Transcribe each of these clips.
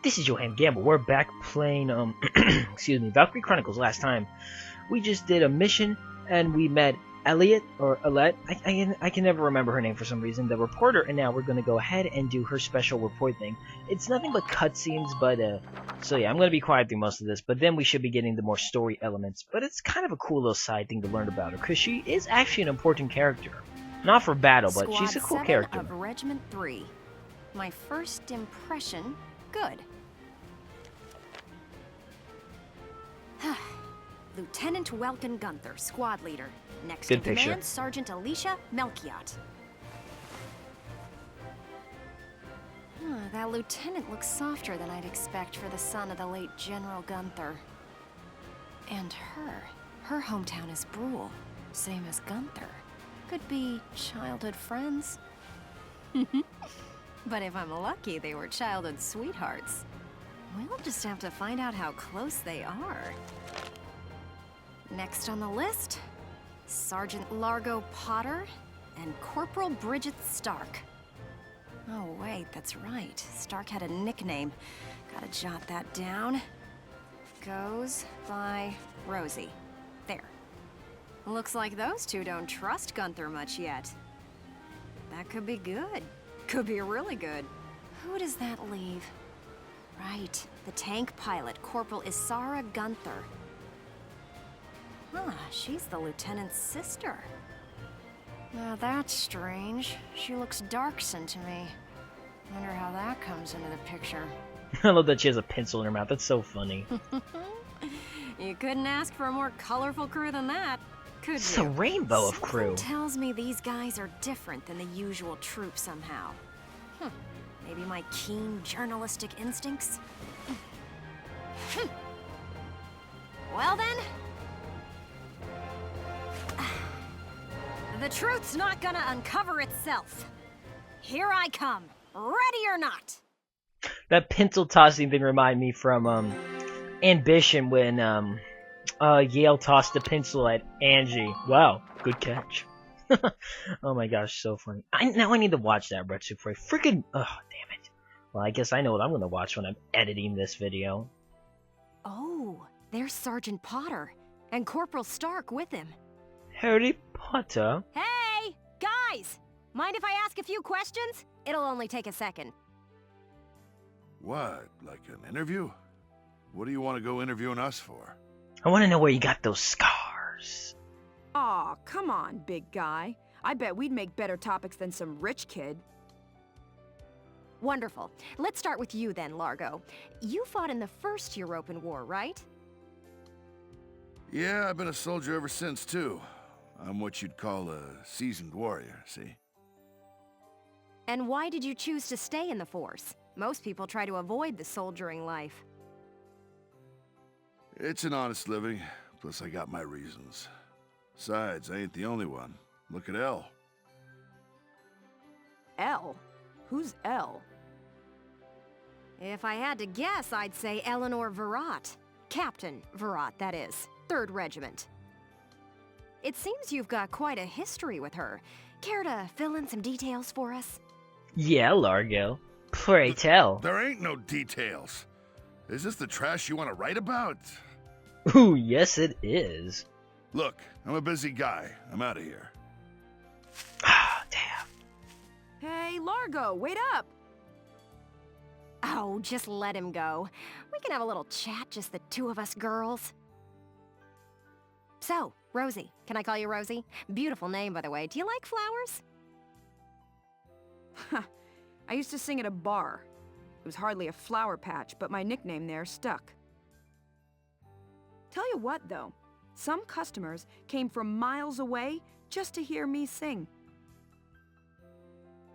This is Yohhamgambal. We're back playing, excuse me, Valkyria Chronicles. Last time, we just did a mission, and we met Elliot, or Alette, I can never remember her name for some reason, the reporter, and now we're going to go ahead and do her special report thing. It's nothing but cutscenes, but, so yeah, I'm going to be quiet through most of this, but then we should be getting the more story elements. But it's kind of a cool little side thing to learn about her, because she is actually an important character. Not for battle, but she's a cool character. Of Regiment 3. My first impression, good. Lieutenant Welkin Gunther, squad leader. Next in command, Sergeant Alicia Melchiot. That lieutenant looks softer than I'd expect for the son of the late General Gunther. And her hometown is Brule, same as Gunther. Could be childhood friends. But if I'm lucky, they were childhood sweethearts. We'll just have to find out how close they are. Next on the list, Sergeant Largo Potter and Corporal Bridget Stark. Oh wait, that's right. Stark had a nickname. Gotta jot that down. Goes by Rosie. There. Looks like those two don't trust Gunther much yet. That could be good. Could be really good. Who does that leave? Right, the tank pilot, Corporal Isara Gunther. She's the lieutenant's sister. Now that's strange. She looks dark-skinned to me. Wonder how that comes into the picture. I love that she has a pencil in her mouth. That's so funny. You couldn't ask for a more colorful crew than that, could you? It's a rainbow of crew. Something tells me these guys are different than the usual troop somehow. Maybe my keen journalistic instincts? Well then... The truth's not gonna uncover itself. Here I come, ready or not. That pencil tossing thing reminded me from Ambition when Yale tossed the pencil at Angie. Wow, good catch. Oh my gosh, so funny. Now I need to watch that Retsu for freaking. Oh damn it. Well, I guess I know what I'm gonna watch when I'm editing this video. Oh, there's Sergeant Potter and Corporal Stark with him. Harry Potter? Hey, guys! Mind if I ask a few questions? It'll only take a second. What, like an interview? What do you want to go interviewing us for? I want to know where you got those scars. Aw, come on, big guy. I bet we'd make better topics than some rich kid. Wonderful. Let's start with you then, Largo. You fought in the First European War, right? Yeah, I've been a soldier ever since, too. I'm what you'd call a seasoned warrior, see? And why did you choose to stay in the Force? Most people try to avoid the soldiering life. It's an honest living, plus I got my reasons. Besides, I ain't the only one. Look at Elle. Elle? Who's Elle? If I had to guess, I'd say Eleanor Virat. Captain Virat, that is. 3rd Regiment. It seems you've got quite a history with her. Care to fill in some details for us? Yeah, Largo. Pray tell. There ain't no details. Is this the trash you want to write about? Ooh, yes it is. Look, I'm a busy guy. I'm out of here. Ah, damn. Hey, Largo, wait up! Oh, just let him go. We can have a little chat, just the two of us girls. So, Rosie. Can I call you Rosie? Beautiful name, by the way. Do you like flowers? I used to sing at a bar. It was hardly a flower patch, but my nickname there stuck. Tell you what, though. Some customers came from miles away just to hear me sing.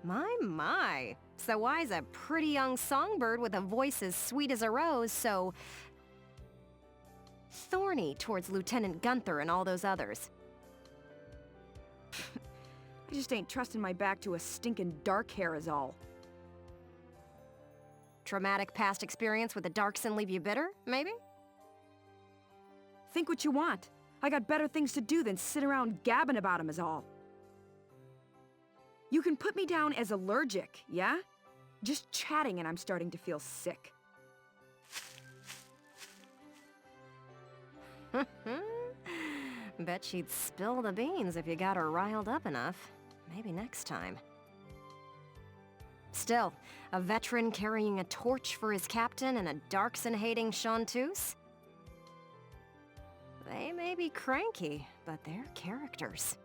My. So why's a pretty young songbird with a voice as sweet as a rose so thorny towards Lieutenant Gunther and all those others? I just ain't trusting my back to a stinking dark hair is all. Traumatic past experience with a darkson leave you bitter, maybe? Think what you want. I got better things to do than sit around gabbing about 'em is all. You can put me down as allergic, yeah? Just chatting and I'm starting to feel sick. Bet she'd spill the beans if you got her riled up enough. Maybe next time. Still, a veteran carrying a torch for his captain and a Darkson-hating chanteuse? They may be cranky, but they're characters.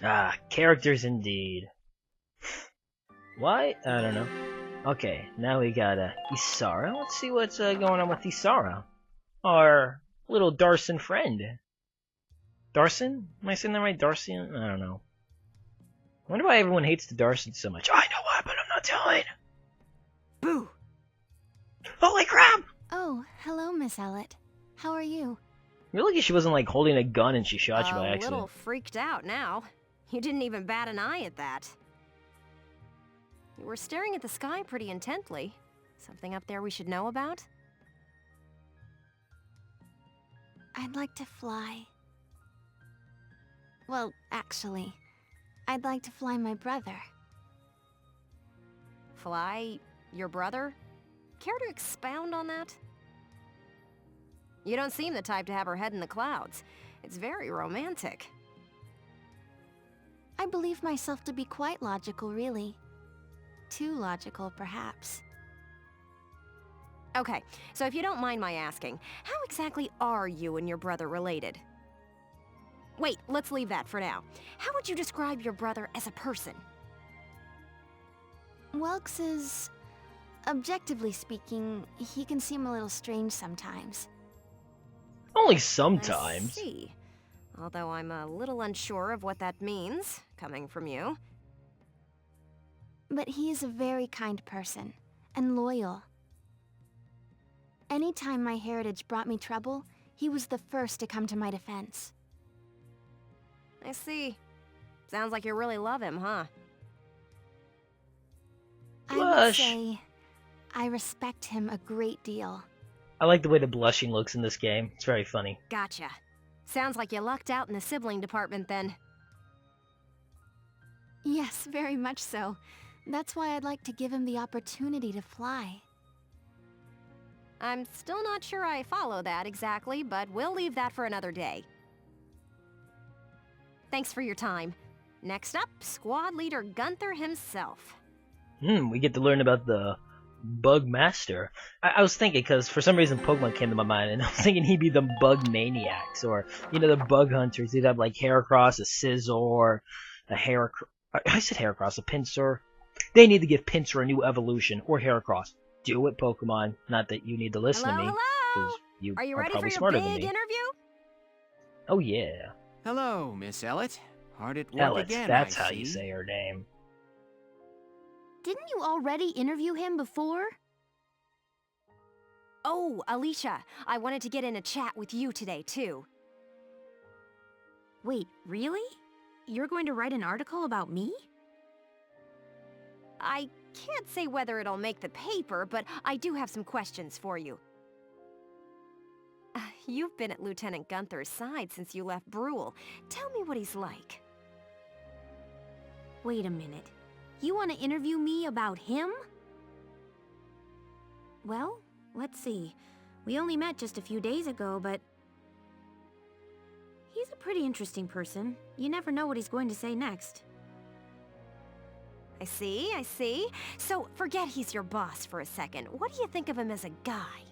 Ah, characters indeed. Why? I don't know. Okay, now we got Isara. Let's see what's going on with Isara. Our little Darson friend. Darson? Am I saying that right? Darcian? I don't know. I wonder why everyone hates the Darson so much. I know why, but I'm not telling. Boo! Holy crap! Oh, hello, Miss Ellett. How are you? You're lucky she wasn't like holding a gun and she shot you by A accident. little freaked out now. You didn't even bat an eye at that. You were staring at the sky pretty intently. Something up there we should know about? I'd like to fly. Well, actually, I'd like to fly my brother. Fly your brother? Care to expound on that? You don't seem the type to have her head in the clouds. It's very romantic. I believe myself to be quite logical, really. Too logical, perhaps. Okay, so if you don't mind my asking, how exactly are you and your brother related? Wait, let's leave that for now. How would you describe your brother as a person? Welks is... objectively speaking, he can seem a little strange sometimes. Only I sometimes. see. Although I'm a little unsure of what that means, coming from you. But he is a very kind person, and loyal. Anytime my heritage brought me trouble, he was the first to come to my defense. I see. Sounds like you really love him, huh? I would Blush. say I respect him a great deal. I like the way the blushing looks in this game. It's very funny. Gotcha. Sounds like you lucked out in the sibling department then. Yes, very much so. That's why I'd like to give him the opportunity to fly. I'm still not sure I follow that exactly, but we'll leave that for another day. Thanks for your time. Next up, squad leader Gunther himself. We get to learn about the Bug Master. I was thinking, because for some reason Pokemon came to my mind, and I was thinking he'd be the Bug Maniacs, or, you know, the Bug Hunters. He'd have, like, Heracross, a Scizor, a I said Heracross, a Pinsir. They need to give Pinsir a new evolution, or Heracross. Do it, Pokemon. Not that you need to listen Hello, to me, hello! because you Are you ready for probably your smarter big than me. interview? Oh, yeah. Hello, Miss Ellett. Hard at work Ellett, again, that's I how see. you say her name. Didn't you already interview him before? Oh, Alicia, I wanted to get in a chat with you today, too. Wait, really? You're going to write an article about me? I can't say whether it'll make the paper, but I do have some questions for you. You've been at Lieutenant Gunther's side since you left Brule. Tell me what he's like. Wait a minute. You want to interview me about him? Well, let's see. We only met just a few days ago, but... he's a pretty interesting person. You never know what he's going to say next. I see, I see. So, forget he's your boss for a second. What do you think of him as a guy?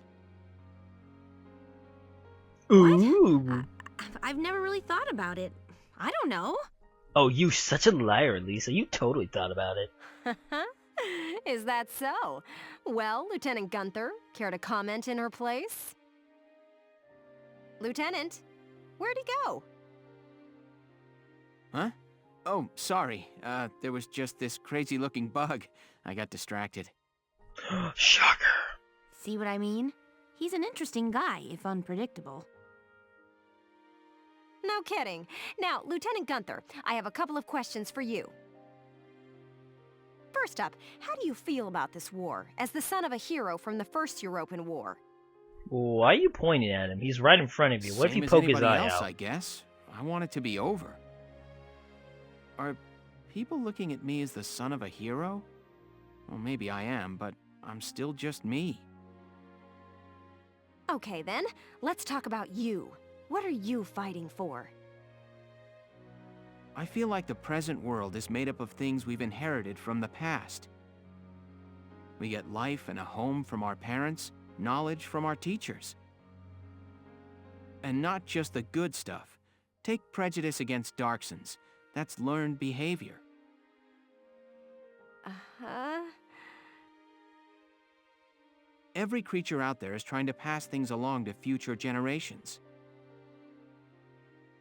Ooh. I've never really thought about it. I don't know. Oh, you such a liar, Lisa. You totally thought about it. Is that so? Well, Lieutenant Gunther, care to comment in her place? Lieutenant, where'd he go? Huh? Oh, sorry. There was just this crazy-looking bug. I got distracted. Shocker. See what I mean? He's an interesting guy, if unpredictable. No kidding. Now, Lieutenant Gunther, I have a couple of questions for you. First up, how do you feel about this war, as the son of a hero from the First European War? Why are you pointing at him? He's right in front of you. What if Same you as poke his anybody eye else, out? I guess. I want it to be over. Are people looking at me as the son of a hero? Well, maybe I am, but I'm still just me. Okay then, let's talk about you. What are you fighting for? I feel like the present world is made up of things we've inherited from the past. We get life and a home from our parents, knowledge from our teachers. And not just the good stuff. Take prejudice against Darksons. That's learned behavior. Uh-huh. Every creature out there is trying to pass things along to future generations.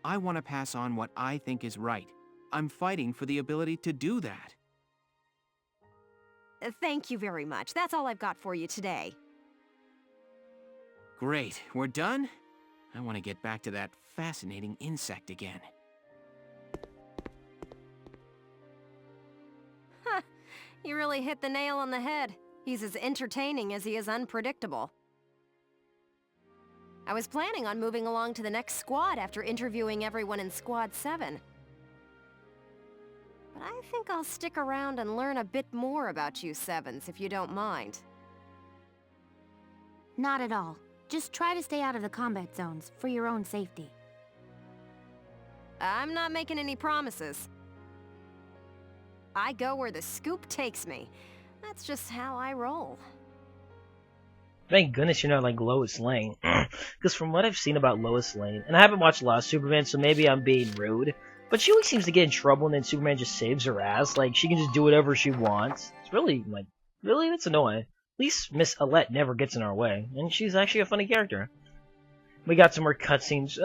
I want to pass on what I think is right. I'm fighting for the ability to do that. Thank you very much. That's all I've got for you today. Great, we're done? I want to get back to that fascinating insect again. Huh. You really hit the nail on the head. He's as entertaining as he is unpredictable. I was planning on moving along to the next squad after interviewing everyone in Squad 7. But I think I'll stick around and learn a bit more about you Sevens, if you don't mind. Not at all. Just try to stay out of the combat zones for your own safety. I'm not making any promises. I go where the scoop takes me. That's just how I roll. Thank goodness you're not like Lois Lane. Because from what I've seen about Lois Lane, and I haven't watched a lot of Superman, so maybe I'm being rude, but she always seems to get in trouble and then Superman just saves her ass. Like, she can just do whatever she wants. It's really, like, really? That's annoying. At least Miss Alette never gets in our way, and she's actually a funny character. We got some more cutscenes.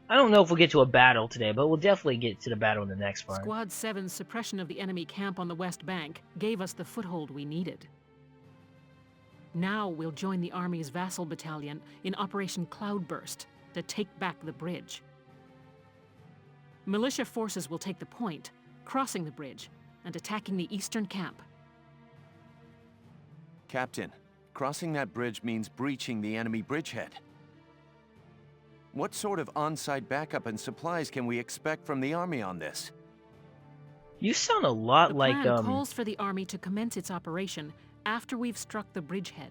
I don't know if we'll get to a battle today, but we'll definitely get to the battle in the next part. Squad 7's suppression of the enemy camp on the West Bank gave us the foothold we needed. Now we'll join the Army's vassal battalion in Operation Cloudburst to take back the bridge. Militia forces will take the point, crossing the bridge and attacking the eastern camp. Captain, crossing that bridge means breaching the enemy bridgehead. What sort of on-site backup and supplies can we expect from the Army on this? You sound a lot The like, plan calls for the Army to commence its operation after we've struck the bridgehead.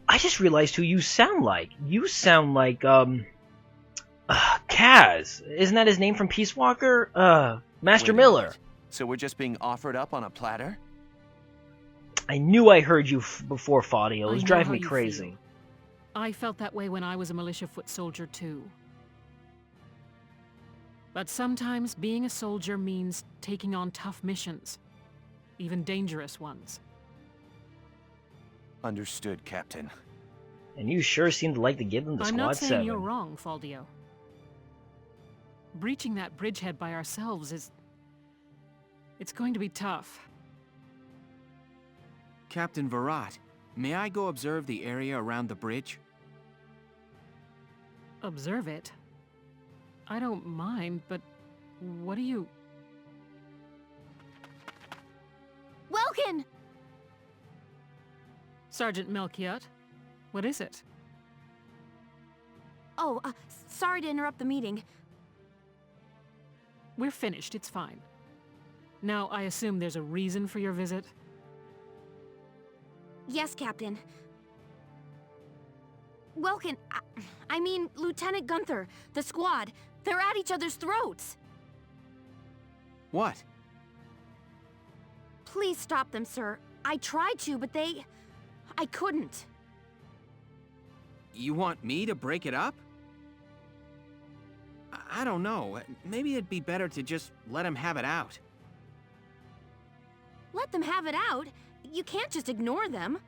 I just realized who you sound like. You sound like, Kaz. Isn't that his name from Peace Walker? Master Wait a Miller. minute. So we're just being offered up on a platter? I knew I heard you before, Faudio. It I was know driving how me you crazy. feel. I felt that way when I was a militia foot soldier too. But sometimes being a soldier means taking on tough missions, even dangerous ones. Understood, Captain. And you sure seem to like to give them the I'm Squad not saying 7. you're wrong, Faldio. Breaching that bridgehead by ourselves is... it's going to be tough. Captain Virat, may I go observe the area around the bridge? Observe it? I don't mind, but what do you... Welkin! Sergeant Melchiot, what is it? Oh, sorry to interrupt the meeting. We're finished, it's fine. Now, I assume there's a reason for your visit? Yes, Captain. Welkin, I mean, Lieutenant Gunther, the squad, they're at each other's throats. What? Please stop them, sir. I tried to, but I couldn't. You want me to break it up? I don't know. Maybe it'd be better to just let him have it out. Let them have it out? You can't just ignore them.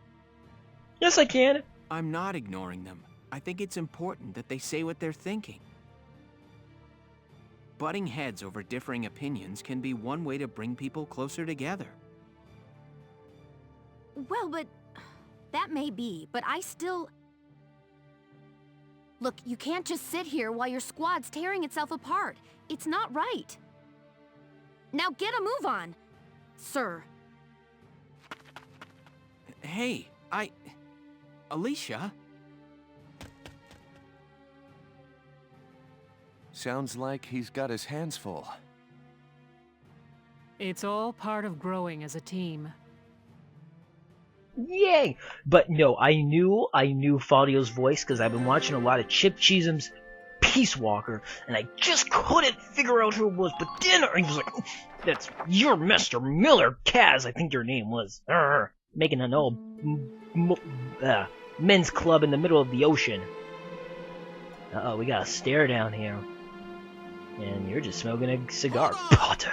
Yes, I can. I'm not ignoring them. I think it's important that they say what they're thinking. Butting heads over differing opinions can be one way to bring people closer together. Well, but... that may be, but I still... Look, you can't just sit here while your squad's tearing itself apart. It's not right. Now get a move on, sir. Hey, Alicia? Sounds like he's got his hands full. It's all part of growing as a team. Yay! But no, I knew Fabio's voice because I've been watching a lot of Chip Cheesum's Peace Walker, and I just couldn't figure out who it was. But then he was like, "That's your Mr. Miller, Kaz, I think your name was." Making an old men's club in the middle of the ocean. Uh-oh, we got a stair down here. And you're just smoking a cigar, Potter.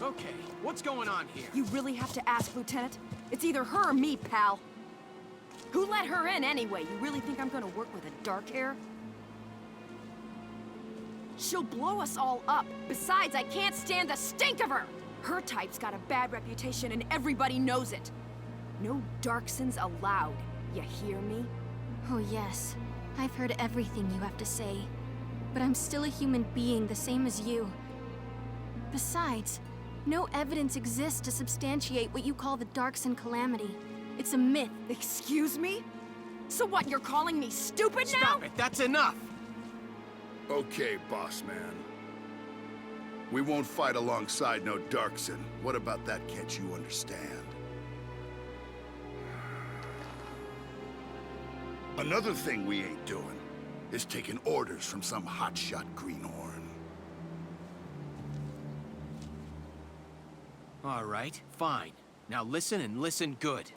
Okay, what's going on here? You really have to ask, Lieutenant? It's either her or me, pal. Who let her in anyway? You really think I'm gonna work with a dark hair? She'll blow us all up. Besides, I can't stand the stink of her! Her type's got a bad reputation and everybody knows it. No Darksons allowed. You hear me? Oh yes, I've heard everything you have to say. But I'm still a human being the same as you. Besides, no evidence exists to substantiate what you call the Darkson calamity. It's a myth. Excuse me? So what, you're calling me stupid now? Stop it, that's enough! Okay, boss man. We won't fight alongside no Darkson. What about that can't you understand? Another thing we ain't doing is taking orders from some hotshot greenhorn. All right, fine. Now listen and listen good.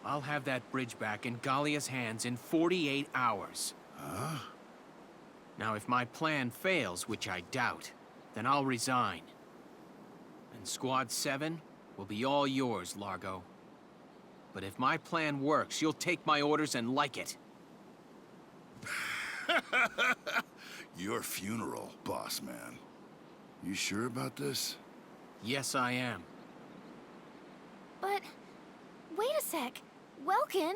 I'll have that bridge back in Gallia's hands in 48 hours. Huh? Now if my plan fails, which I doubt, then I'll resign. And Squad 7 will be all yours, Largo. But if my plan works, you'll take my orders and like it. Your funeral, boss man. You sure about this? Yes, I am. But, wait a sec. Welkin?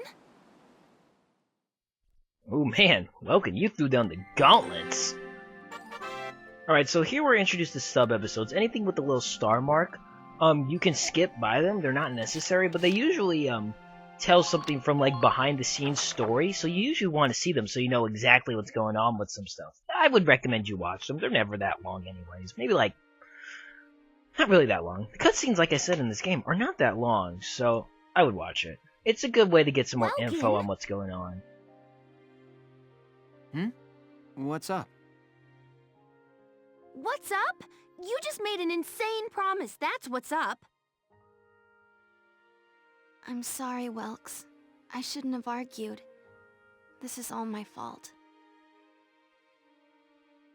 Oh man, Welkin, you threw down the gauntlets. Alright, so here we're introduced to sub-episodes. Anything with the little star mark, you can skip by them. They're not necessary, but they usually, tell something from, like, behind-the-scenes story, so you usually want to see them so you know exactly what's going on with some stuff. I would recommend you watch them. They're never that long anyways. Maybe, like, not really that long. The cutscenes, like I said in this game, are not that long, so I would watch it. It's a good way to get some more info on what's going on. What's up? What's up? You just made an insane promise, that's what's up. I'm sorry, Welks. I shouldn't have argued. This is all my fault.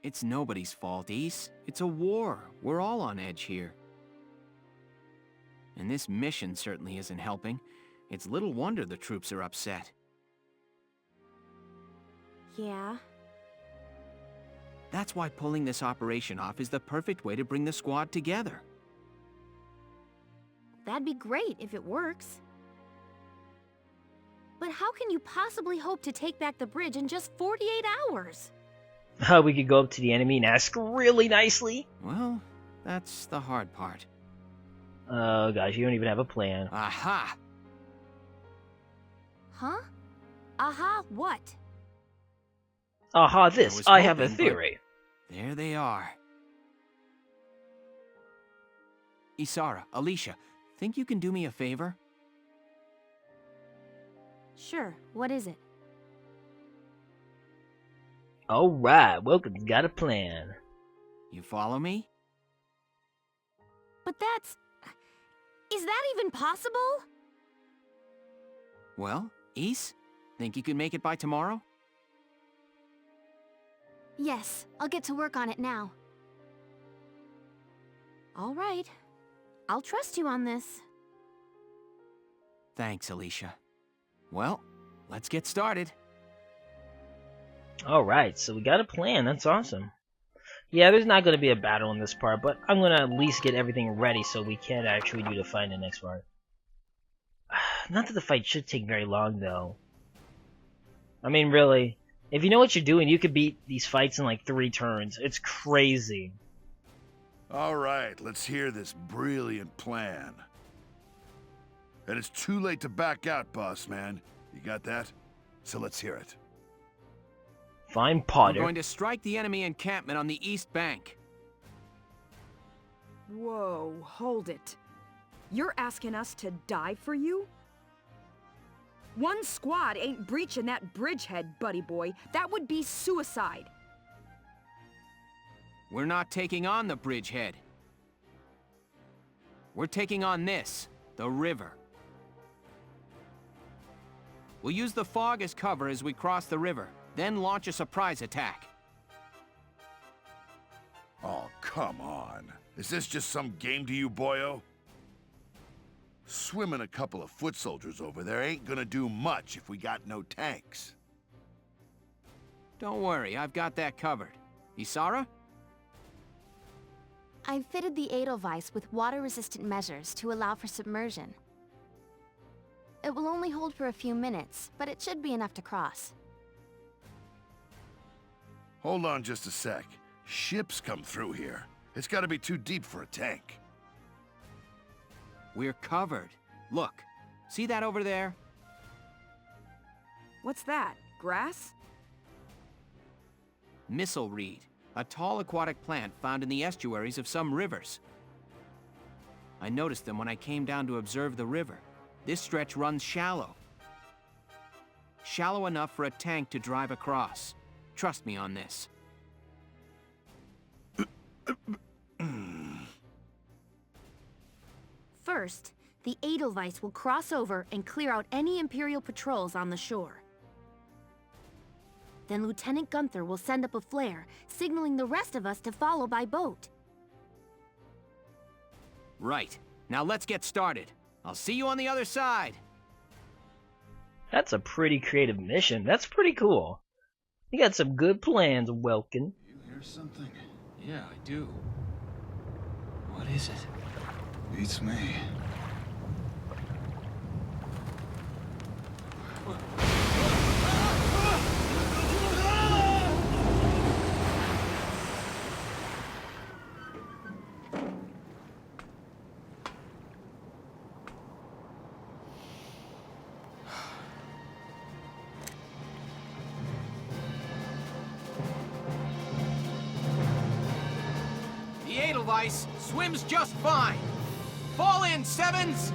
It's nobody's fault, Ys. It's a war. We're all on edge here. And this mission certainly isn't helping. It's little wonder the troops are upset. Yeah? That's why pulling this operation off is the perfect way to bring the squad together. That'd be great if it works. But how can you possibly hope to take back the bridge in just 48 hours? We could go up to the enemy and ask really nicely. Well, that's the hard part. Oh gosh, you don't even have a plan. Aha! Huh? Aha, what? Aha, this. I have a theory. There they are. Isara, Alicia, think you can do me a favor? Sure, what is it? Alright, Welkin's got a plan. You follow me? But that's... Is that even possible? Well, Ys, think you could make it by tomorrow? Yes, I'll get to work on it now. All right. I'll trust you on this. Thanks, Alicia. Well, let's get started. Alright, so we got a plan. That's awesome. Yeah, there's not going to be a battle in this part, but I'm going to at least get everything ready so we can actually do the fight in the next part. Not that the fight should take very long, though. I mean, really, if you know what you're doing, you could beat these fights in like 3 turns. It's crazy. Alright, let's hear this brilliant plan. And it's too late to back out, boss man. You got that? So let's hear it. Fine, We're Potter. going to strike the enemy encampment on the east bank. Whoa, hold it. You're asking us to die for you? One squad ain't breaching that bridgehead, buddy boy. That would be suicide. We're not taking on the bridgehead. We're taking on this, the river. We'll use the fog as cover as we cross the river, then launch a surprise attack. Oh, come on. Is this just some game to you, boyo? Swimming a couple of foot soldiers over there ain't gonna do much if we got no tanks. Don't worry, I've got that covered. Isara? I've fitted the Edelweiss with water-resistant measures to allow for submersion. It will only hold for a few minutes, but it should be enough to cross. Hold on just a sec. Ships come through here. It's gotta be too deep for a tank. We're covered. Look, see that over there? What's that? Grass? Missile reed, a tall aquatic plant found in the estuaries of some rivers. I noticed them when I came down to observe the river. This stretch runs shallow. Shallow enough for a tank to drive across. Trust me on this. First, the Edelweiss will cross over and clear out any Imperial patrols on the shore. Then Lieutenant Gunther will send up a flare, signaling the rest of us to follow by boat. Right. Now let's get started. I'll see you on the other side. That's a pretty creative mission. That's pretty cool. You got some good plans, Welkin. You hear something? Yeah, I do. What is it? Beats me. The Edelweiss swims just fine. Fall in, Sevens!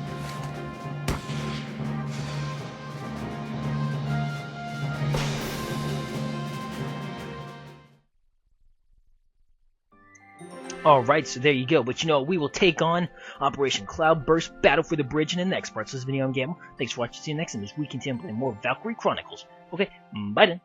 Alright, so there you go. But you know, we will take on Operation Cloudburst, Battle for the Bridge in the next part. So this is Yohhamgambal. Thanks for watching. See you next time as we continue playing more Valkyria Chronicles. Okay, bye then.